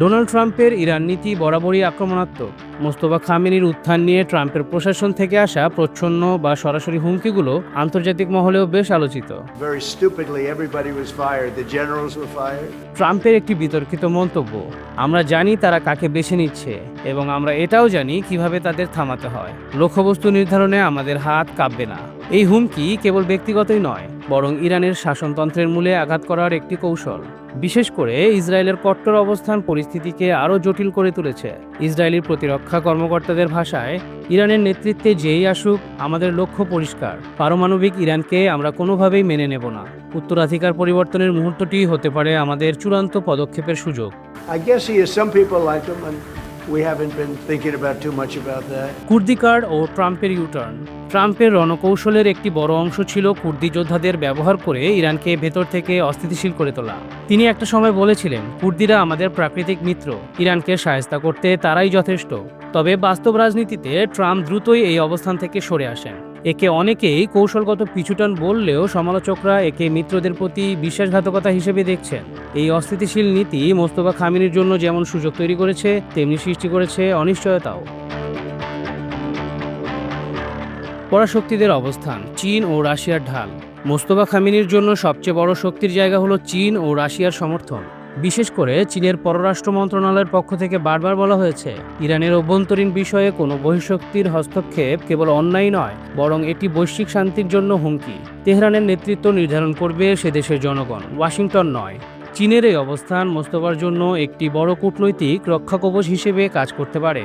Donald ট্রাম্পের Iran নীতি বরাবরই আক্রমণাত্মক। মোস্তফা খামেনির উত্থান নিয়ে ট্রাম্পের প্রশাসন থেকে আসা প্রচ্ছন্ন বা সরাসরি হুমকিগুলো আন্তর্জাতিক মহলেও বেশ আলোচিত। Very stupidly, everybody was fired. The generals were fired. ট্রাম্পের একটি বিতর্কিত মন্তব্য, আমরা জানি তারা কাকে বেছে নিচ্ছে এবং আমরা এটাও জানি কিভাবে তাদের থামাতে হয়। লক্ষ্যবস্তু নির্ধারণে আমাদের হাত কাঁপবে না। এই হুমকি কেবল ব্যক্তিগতই নয়, বরং ইরানের শাসনতন্ত্রের মূলে আঘাত করার একটি কৌশল। বিশেষ করে ইসরায়েলের কট্টর অবস্থান পরিস্থিতিকে আরও জটিল করে তুলেছে। ইসরায়েলি প্রতিরক্ষা কর্মকর্তাদের ভাষায়, ইরানের নেতৃত্বে যেই আসুক, আমাদের লক্ষ্য পরিষ্কার, পারমাণবিক ইরানকে আমরা কোনোভাবেই মেনে নেব না। উত্তরাধিকার পরিবর্তনের মুহূর্তটি হতে পারে আমাদের চূড়ান্ত পদক্ষেপের সুযোগ। I guess some people like him, and we haven't been thinking about too much about that. কুর্দি কার্ড ও ট্রাম্পের ইউটার্ন। ট্রাম্পের রণকৌশলের একটি বড় অংশ ছিল কুর্দি যোদ্ধাদের ব্যবহার করে ইরানকে ভেতর থেকে অস্থিতিশীল করে তোলা। তিনি একটা সময় বলেছিলেন, কুর্দিরা আমাদের প্রাকৃতিক মিত্র, ইরানকে শায়েস্তা করতে তারাই যথেষ্ট। তবে বাস্তব রাজনীতিতে ট্রাম্প দ্রুতই এই অবস্থান থেকে সরে আসেন। একে অনেকেই কৌশলগত পিছুটান বললেও সমালোচকরা একে মিত্রদের প্রতি বিশ্বাসঘাতকতা হিসেবে দেখছেন। এই অস্থিতিশীল নীতি মোস্তফা খামেনির জন্য যেমন সুযোগ তৈরি করেছে, তেমনি সৃষ্টি করেছে অনিশ্চয়তাও। পরাশক্তিদের অবস্থান, চীন ও রাশিয়ার ঢাল। মোস্তফা খামেনির জন্য সবচেয়ে বড় শক্তির জায়গা হলো চীন ও রাশিয়ার সমর্থন। বিশেষ করে চীনের পররাষ্ট্র মন্ত্রণালয়ের পক্ষ থেকে বারবার বলা হয়েছে, ইরানের অভ্যন্তরীণ বিষয়ে কোনো বহিঃশক্তির হস্তক্ষেপ কেবল অন্যায় নয়, বরং এটি বৈশ্বিক শান্তির জন্য হুমকি। তেহরানের নেতৃত্ব নির্ধারণ করবে সে দেশের জনগণ, ওয়াশিংটন নয়। চীনের এই অবস্থান মোস্তফার জন্য একটি বড় কূটনৈতিক রক্ষাকবচ হিসেবে কাজ করতে পারে।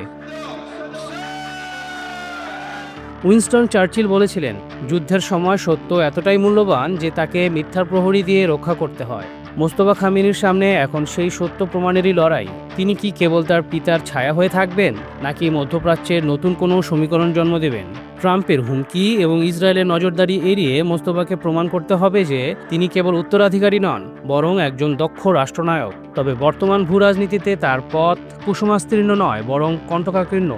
উইনস্টন চার্চিল বলেছিলেন, যুদ্ধের সময় সত্য এতটাই মূল্যবান যে তাকে মিথ্যার প্রহরী দিয়ে রক্ষা করতে হয়। মোস্তফা খামেনির সামনে এখন সেই সত্য প্রমাণেরই লড়াই। তিনি কি কেবল তার পিতার ছায়া হয়ে থাকবেন, নাকি মধ্যপ্রাচ্যের নতুন কোনো সমীকরণ জন্ম দেবেন? ট্রাম্পের হুমকি এবং ইসরায়েলের নজরদারি এড়িয়ে মোস্তফাকে প্রমাণ করতে হবে যে তিনি কেবল উত্তরাধিকারী নন, বরং একজন দক্ষ রাষ্ট্রনায়ক। তবে বর্তমান ভূরাজনীতিতে তার পথ কুসুমাস্তীর্ণ নয়, বরং কণ্টকাকীর্ণ।